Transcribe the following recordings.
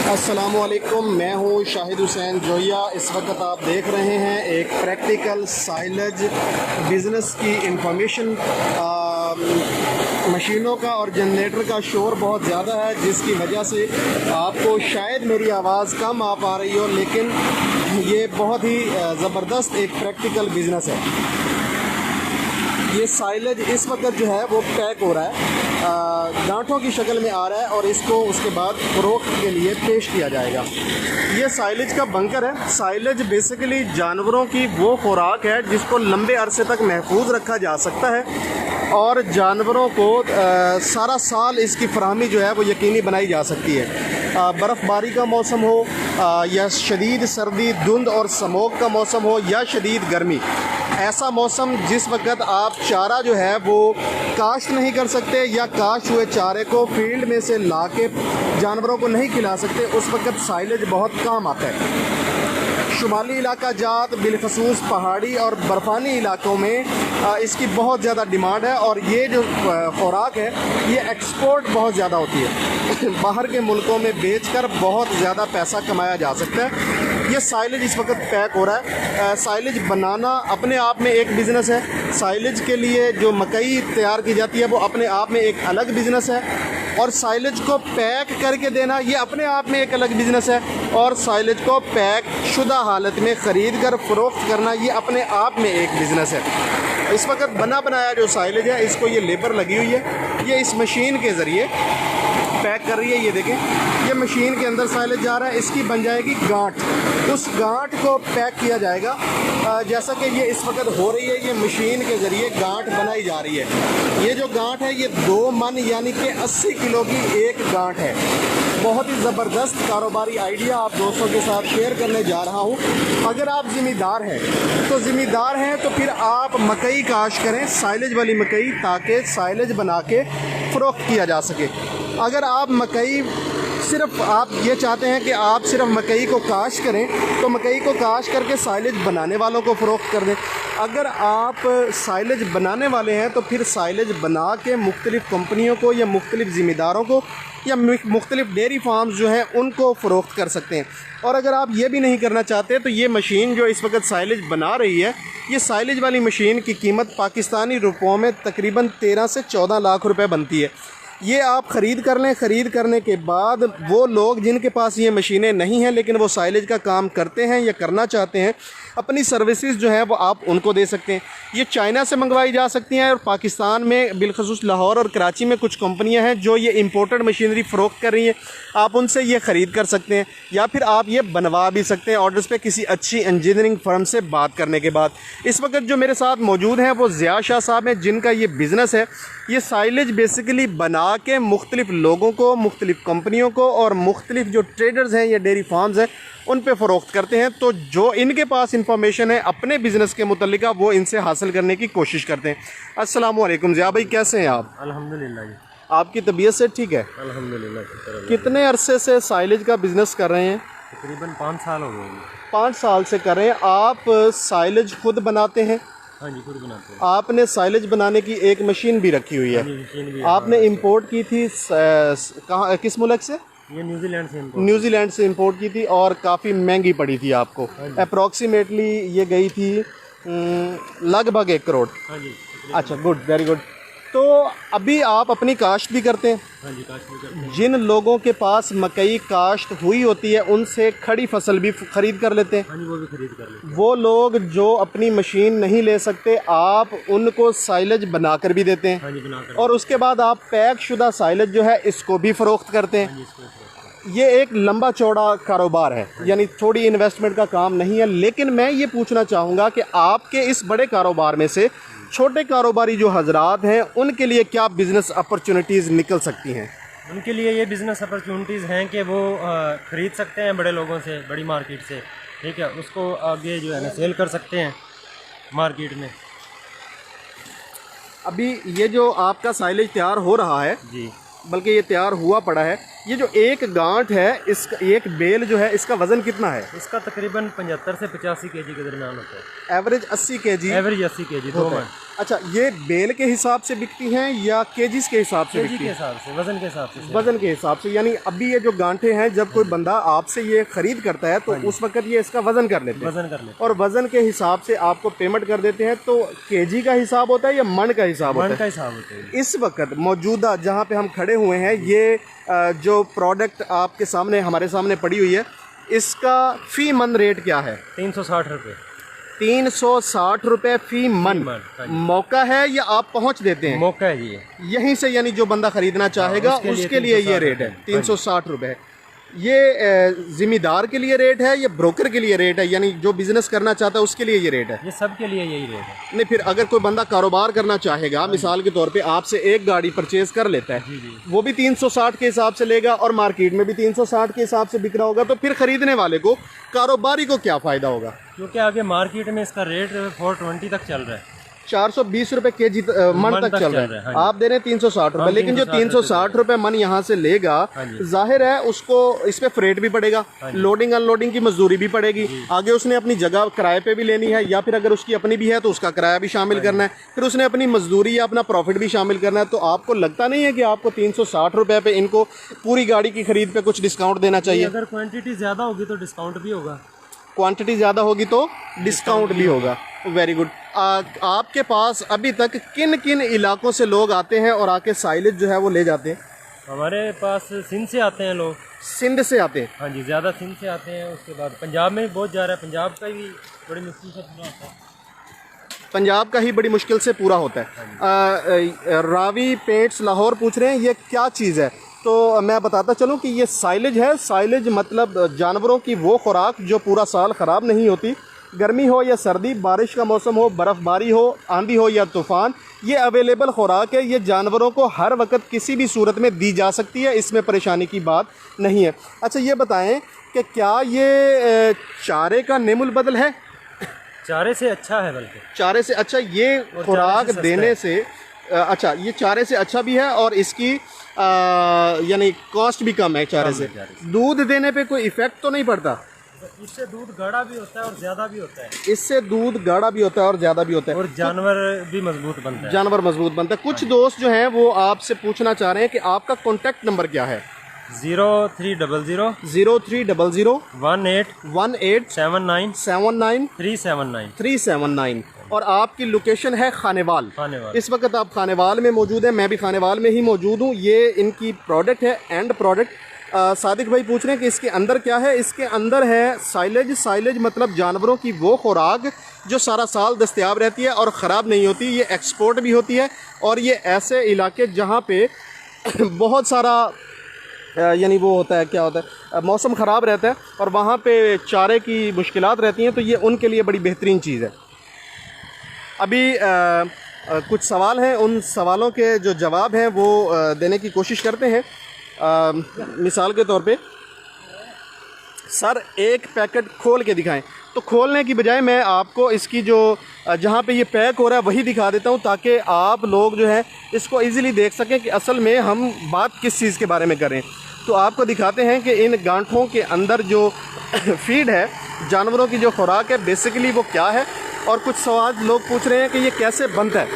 अस्सलामुअलैकुम, मैं हूँ शाहिद हुसैन जोया। इस वक्त आप देख रहे हैं एक प्रैक्टिकल साइलेज बिज़नेस की इंफॉर्मेशन। मशीनों का और जनरेटर का शोर बहुत ज़्यादा है, जिसकी वजह से आपको शायद मेरी आवाज़ कम आ पा रही हो, लेकिन ये बहुत ही ज़बरदस्त एक प्रैक्टिकल बिज़नेस है। ये साइलेज इस वक्त जो है वो पैक हो रहा है, गांठों की शक्ल में आ रहा है और इसको उसके बाद फ़रोख्त के लिए पेश किया जाएगा। ये साइलेज का बंकर है। साइलेज बेसिकली जानवरों की वो खुराक है जिसको लंबे अरसे तक महफूज रखा जा सकता है और जानवरों को सारा साल इसकी फराहमी जो है वो यकीनी बनाई जा सकती है। बर्फ़बारी का मौसम हो या शदीद सर्दी, धुंध और स्मोक का मौसम हो या शदीद गर्मी, ऐसा मौसम जिस वक्त आप चारा जो है वो काश्त नहीं कर सकते या काश्त हुए चारे को फील्ड में से ला के जानवरों को नहीं खिला सकते, उस वक्त साइलेज बहुत काम आता है। शुमाली इलाका जात बिलखसूस पहाड़ी और बर्फ़ानी इलाकों में इसकी बहुत ज़्यादा डिमांड है और ये जो खुराक है ये एक्सपोर्ट बहुत ज़्यादा होती है। बाहर के मुल्कों में बेचकर बहुत ज़्यादा पैसा कमाया जा सकता है। ये साइलेज इस वक्त पैक हो रहा है। साइलेज बनाना अपने आप में एक बिज़नेस है। साइलेज के लिए जो मकई तैयार की जाती है वो अपने आप में एक अलग बिज़नेस है और साइलेज को पैक करके देना ये अपने आप में एक अलग बिज़नेस है और साइलेज को पैक शुदा हालत में ख़रीद कर फ़रोख्त करना ये अपने आप में एक बिज़नेस है। इस वक्त बना बनाया जो साइलेज है इसको ये लेबर लगी हुई है, ये इस मशीन के ज़रिए पैक कर रही है। ये देखें, ये मशीन के अंदर साइलेज जा रहा है, इसकी बन जाएगी गांठ, उस गांठ को पैक किया जाएगा। जैसा कि ये इस वक्त हो रही है, ये मशीन के ज़रिए गांठ बनाई जा रही है। ये जो गांठ है ये 2 मन यानी कि 80 किलो की एक गांठ है। बहुत ही ज़बरदस्त कारोबारी आइडिया आप दोस्तों के साथ शेयर करने जा रहा हूँ। अगर आप ज़िम्मेदार हैं तो फिर आप मकई काश करें, साइलेज वाली मकई, ताकि साइलेज बना के फ़रोख्त किया जा सके। अगर आप मकई सिर्फ आप ये चाहते हैं कि आप सिर्फ मकई को काश करें तो मकई को काश करके साइलेज बनाने वालों को फ़रोख्त कर दें। अगर आप साइलेज बनाने वाले हैं तो फिर साइलेज बना के मुख्तलिफ़ कंपनियों को या मुख्तलिफ़ ज़िम्मेदारों को या मुख्तलिफ़ डेयरी फार्म्स जो हैं उनको फ़रोख्त कर सकते हैं। और अगर आप ये भी नहीं करना चाहते तो ये मशीन जो इस वक्त साइलेज बना रही है, ये साइलेज वाली मशीन की कीमत पाकिस्तानी रुपयों में तकरीबन 13 से 14 लाख रुपए बनती है। ये आप ख़रीद कर लें। ख़रीद करने के बाद वो लोग जिनके पास ये मशीनें नहीं हैं लेकिन वो साइलेज का काम करते हैं या करना चाहते हैं, अपनी सर्विसेज जो है वो आप उनको दे सकते हैं। ये चाइना से मंगवाई जा सकती हैं और पाकिस्तान में बिलखसूस लाहौर और कराची में कुछ कंपनियां हैं जो ये इंपोर्टेड मशीनरी फ़रोख्त कर रही हैं। आप उनसे ये ख़रीद कर सकते हैं या फिर आप ये बनवा भी सकते हैं ऑर्डर्स पे किसी अच्छी इंजीनियरिंग फर्म से बात करने के बाद। इस वक्त जो मेरे साथ मौजूद हैं वो ज़िया शाह साहब हैं, जिनका ये बिज़नेस है। ये साइलेज बेसिकली बना के मुख्तलिफ़ लोगों को, मुख्तलिफ़ कंपनियों को और मुख्तलिफ़ जो ट्रेडर्स हैं या डेयरी फार्म्स हैं उन पे फ़रोख्त करते हैं। तो जो इनके पास इंफॉर्मेशन है अपने बिज़नेस के मुतल्लिका वो इनसे हासिल करने की कोशिश करते हैं। अस्सलामु अलैकुम ज़िया भाई, कैसे हैं आप? अल्हम्दुलिल्लाह जी। आपकी तबीयत से ठीक है? अल्हम्दुलिल्लाह। कितने अरसे से साइलेज का बिज़नेस कर रहे हैं? तकरीबन 5 साल हो गए। 5 साल से कर रहे हैं। आप साइलेज खुद बनाते हैं? हाँ जी, खुद बनाते हैं। आपने साइलेज बनाने की एक मशीन भी रखी हुई है। मशीन भी आपने इंपोर्ट की थी कहाँ, किस मुल्क से? ये न्यूजीलैंड से इंपोर्ट की थी और काफ़ी महंगी पड़ी थी आपको। अप्रॉक्सीमेटली ये गई थी लगभग 1 करोड़। हाँ जी। अच्छा, गुड, वेरी गुड। तो अभी आप अपनी काश्त भी करते हैं? हाँ जी, काश्त भी करते हैं। जिन लोगों के पास मकई काश्त हुई होती है उनसे खड़ी फसल भी ख़रीद कर लेते हैं? हाँ जी, वो भी खरीद कर लेते हैं। वो लोग जो अपनी मशीन नहीं ले सकते आप उनको साइलेज बनाकर भी देते हैं? हाँ जी, बनाकर। और उसके बाद आप पैक शुदा साइलेज जो है इसको भी फ़रोख्त करते हैं? ये एक लंबा चौड़ा कारोबार है, यानी थोड़ी इन्वेस्टमेंट का काम नहीं है। लेकिन मैं ये पूछना चाहूँगा कि आपके इस बड़े कारोबार में से छोटे कारोबारी जो हजरात हैं उनके लिए क्या बिज़नेस अपॉर्चुनिटीज़ निकल सकती हैं? उनके लिए ये बिज़नेस अपॉर्चुनिटीज़ हैं कि वो ख़रीद सकते हैं बड़े लोगों से, बड़ी मार्केट से, ठीक है, उसको आगे जो है ना सेल कर सकते हैं मार्केट में। अभी ये जो आपका साइलेज तैयार हो रहा है जी, बल्कि ये तैयार हुआ पड़ा है, ये जो एक गांठ है, इसका एक बेल जो है इसका वज़न कितना है? इसका तकरीबन 75 से 85 kg के दरमियान होता है। Average 80 kg? एवरेज 80 kg, 2 मन। अच्छा, ये बेल के हिसाब से बिकती हैं या केजीज के हिसाब से केजी बिकती के हैं? हिसाब से, वजन के हिसाब से। वजन के हिसाब से, यानी अभी ये जो गांठे हैं, जब कोई बंदा आपसे ये खरीद करता है तो उस वक्त ये इसका वजन कर लेते हैं, वजन कर लेते और वजन के हिसाब से आपको पेमेंट कर देते हैं। तो केजी का हिसाब होता है या मन का हिसाब हैं, होता मन है? का हिसाब होता है। इस वक्त मौजूदा जहाँ पे हम खड़े हुए हैं, ये जो प्रोडक्ट आपके सामने हमारे सामने पड़ी हुई है, इसका फी मन रेट क्या है? 360 रुपये 360 रुपये फी मन। हाँ जी। मौका है या आप पहुंच देते हैं? मौका है जी। यहीं से, यानी जो बंदा खरीदना चाहेगा उसके लिए ये रेट है 360 रुपये। ये जिम्मेदार के लिए रेट है या ब्रोकर के लिए रेट है, यानी जो बिजनेस करना चाहता है उसके लिए ये रेट है? ये सब के लिए यही रेट है। नहीं, फिर अगर कोई बंदा कारोबार करना चाहेगा, मिसाल के तौर पे आपसे एक गाड़ी परचेज कर लेता है, वो भी 360 के हिसाब से लेगा और मार्केट में भी 360 के हिसाब से बिक रहा होगा, तो फिर खरीदने वाले को, कारोबारी को क्या फ़ायदा होगा? क्योंकि आगे मार्केट में इसका रेट 420 तक चल रहा है, 420 रुपये केजी मन तक चल रहा है। हाँ आप दे रहे हैं 360 रुपये, लेकिन जो 360 रुपये मन यहाँ से लेगा, जाहिर है उसको इस पे फ्रेट भी पड़ेगा, लोडिंग अनलोडिंग की मजदूरी भी पड़ेगी, आगे उसने अपनी जगह किराए पे भी लेनी है, या फिर अगर उसकी अपनी भी है तो उसका किराया भी शामिल करना है, फिर उसने अपनी मजदूरी या अपना प्रॉफिट भी शामिल करना है। तो आपको लगता नहीं है कि आपको 360 रुपये पे इनको पूरी गाड़ी की खरीद पे कुछ डिस्काउंट देना चाहिए? अगर क्वांटिटी ज़्यादा होगी तो डिस्काउंट भी होगा। क्वांटिटी ज़्यादा होगी तो डिस्काउंट भी होगा। Very good. आपके पास अभी तक किन किन इलाकों से लोग आते हैं और आके साइलेज जो है वो ले जाते हैं? हमारे पास सिंध से आते हैं लोग। सिंध से आते हैं? हाँ जी, ज़्यादा सिंध से आते हैं। उसके बाद पंजाब में भी बहुत जा रहा है, पंजाब का भी बड़ी मुश्किल से पूरा होता है। पंजाब का ही बड़ी मुश्किल से पूरा होता है। रावी पेंट्स लाहौर पूछ रहे हैं ये क्या चीज़ है, तो मैं बताता चलूं कि ये साइलेज है। साइलेज मतलब जानवरों की वो खुराक जो पूरा साल ख़राब नहीं होती, गर्मी हो या सर्दी, बारिश का मौसम हो, बर्फ़बारी हो, आंधी हो या तूफ़ान, ये अवेलेबल खुराक है। ये जानवरों को हर वक्त किसी भी सूरत में दी जा सकती है, इसमें परेशानी की बात नहीं है। अच्छा, ये बताएं कि क्या ये चारे का नेमुल बदल है? चारे से अच्छा है, बल्कि चारे से अच्छा ये खुराक देने से अच्छा, ये चारे से अच्छा भी है और इसकी यानी कॉस्ट भी कम है चारे से। दूध देने पे कोई इफ़ेक्ट तो नहीं पड़ता? इससे दूध गाढ़ा भी होता है और ज़्यादा भी होता है। इससे दूध गाढ़ा भी होता है और ज़्यादा भी होता है, और जानवर भी मजबूत बनता है। जानवर मजबूत बनता है। कुछ दोस्त जो हैं वो आपसे पूछना चाह रहे हैं कि आपका कॉन्टैक्ट नंबर क्या है? 0300 0300 18 79 79 379। और आपकी लोकेशन है खानेवाल। खानेवाल। इस वक्त आप खानेवाल में मौजूद हैं, मैं भी खानेवाल में ही मौजूद हूँ। ये इनकी प्रोडक्ट है, एंड प्रोडक्ट। सादिक भाई पूछ रहे हैं कि इसके अंदर क्या है। इसके अंदर है साइलेज। साइलेज मतलब जानवरों की वो खुराक जो सारा साल दस्तयाब रहती है और ख़राब नहीं होती। ये एक्सपोर्ट भी होती है और ये ऐसे इलाके जहाँ पे बहुत सारा यानी वो होता है, क्या होता है, मौसम ख़राब रहता है और वहाँ पे चारे की मुश्किलात रहती हैं, तो ये उनके लिए बड़ी बेहतरीन चीज़ है। अभी कुछ सवाल हैं, उन सवालों के जो जवाब हैं वो देने की कोशिश करते हैं। मिसाल के तौर पे, सर एक पैकेट खोल के दिखाएं। तो खोलने की बजाय मैं आपको इसकी जो जहाँ पे ये पैक हो रहा है वही दिखा देता हूँ, ताकि आप लोग जो है इसको इजीली देख सकें कि असल में हम बात किस चीज़ के बारे में करें। तो आपको दिखाते हैं कि इन गांठों के अंदर जो फीड है, जानवरों की जो खुराक है, बेसिकली वो क्या है। और कुछ सवाल लोग पूछ रहे हैं कि ये कैसे बनता है।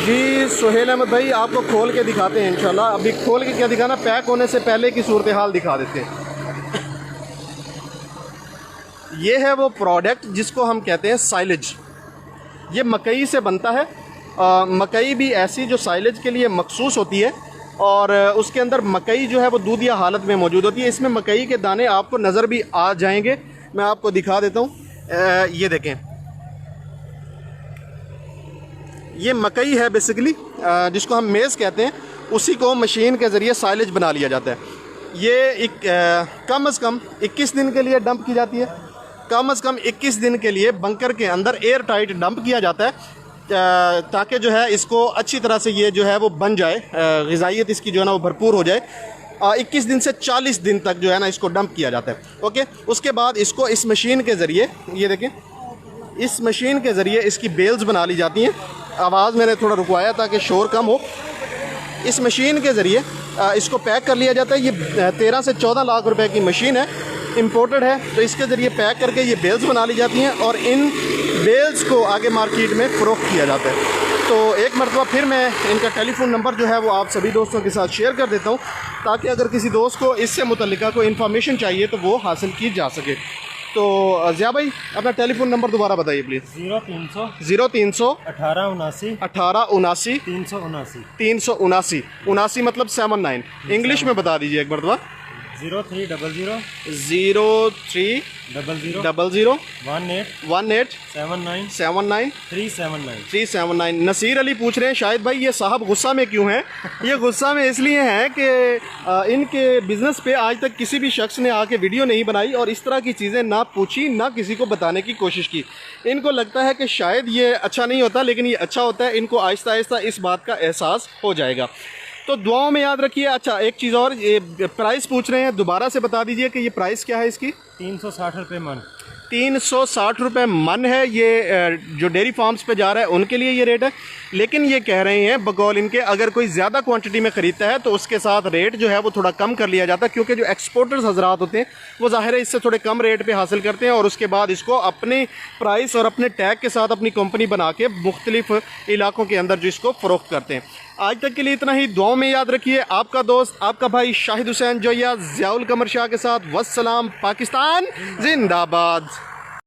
जी सुहेल अहमद भाई, आपको खोल के दिखाते हैं इंशाल्लाह। अभी खोल के क्या दिखाना, पैक होने से पहले की सूरत हाल दिखा देते हैं। ये है वो प्रोडक्ट जिसको हम कहते हैं साइलेज। ये मकई से बनता है। मकई भी ऐसी जो साइलेज के लिए मखसूस होती है और उसके अंदर मकई जो है वो दूधिया हालत में मौजूद होती है। इसमें मकई के दाने आपको नज़र भी आ जाएंगे, मैं आपको दिखा देता हूँ। ये देखें, ये मकई है बेसिकली, जिसको हम मेज़ कहते हैं। उसी को मशीन के ज़रिए साइलेज बना लिया जाता है। ये कम अज़ कम 21 दिन के लिए डंप की जाती है। कम अज़ कम 21 दिन के लिए बंकर के अंदर एयर टाइट डंप किया जाता है, ताकि जो है इसको अच्छी तरह से ये जो है वो बन जाए, ग़िज़ाइयत इसकी जो है ना वो भरपूर हो जाए। 21 दिन से 40 दिन तक जो है ना इसको डंप किया जाता है। ओके, उसके बाद इसको इस मशीन के ज़रिए, ये देखें, इस मशीन के ज़रिए इसकी बेल्स बना ली जाती हैं। आवाज़ मैंने थोड़ा रुकवाया ताकि शोर कम हो। इस मशीन के ज़रिए इसको पैक कर लिया जाता है। ये 13 से 14 लाख रुपए की मशीन है, इम्पोर्टेड है। तो इसके ज़रिए पैक करके ये बेल्स बना ली जाती हैं और इन बेल्स को आगे मार्केट में फ़रोख्त किया जाता है। तो एक मरतबा फिर मैं इनका टेलीफ़ोन नंबर जो है वो आप सभी दोस्तों के साथ शेयर कर देता हूँ, ताकि अगर किसी दोस्त को इससे मुतल्लिका कोई इन्फॉर्मेशन चाहिए तो वो हासिल की जा सके। तो ज़िया भाई अपना टेलीफ़ोन नंबर दोबारा बताइए प्लीज़। 0300 1879 379 79 मतलब 79। इंग्लिश में बता दीजिए एक मरतबा। 0300 1879 379। नसीर अली पूछ रहे हैं शायद भाई ये साहब गुस्सा में क्यों हैं? ये गुस्सा में इसलिए हैं कि इनके बिज़नेस पे आज तक किसी भी शख्स ने आके वीडियो नहीं बनाई और इस तरह की चीज़ें ना पूछी ना किसी को बताने की कोशिश की। इनको लगता है कि शायद ये अच्छा नहीं होता, लेकिन ये अच्छा होता है। इनको आहिस्ता आहिस्ता इस बात का एहसास हो जाएगा। तो दुआओं में याद रखिए। अच्छा एक चीज़ और, ये प्राइस पूछ रहे हैं, दोबारा से बता दीजिए कि ये प्राइस क्या है इसकी। 360 रुपये मन। 360 रुपये मन है। ये जो डेयरी फार्म्स पे जा रहा है उनके लिए ये रेट है, लेकिन ये कह रहे हैं बकौल इनके अगर कोई ज़्यादा क्वांटिटी में ख़रीदता है तो उसके साथ रेट जो है वो थोड़ा कम कर लिया जाता है, क्योंकि जो एक्सपोर्टर्स हजरात होते हैं वो ज़ाहिर है इससे थोड़े कम रेट पे हासिल करते हैं और उसके बाद इसको अपने प्राइस और अपने टैग के साथ अपनी कंपनी बना के मुख्तलिफ इलाकों के अंदर जो इसको फ़रोख्त करते हैं। आज तक के लिए इतना ही। दुआओं में याद रखिए। आपका दोस्त आपका भाई शाहिद हुसैन जोया ज़ियाउल कमर शाह के साथ। वस्सलाम। पाकिस्तान जिंदाबाद।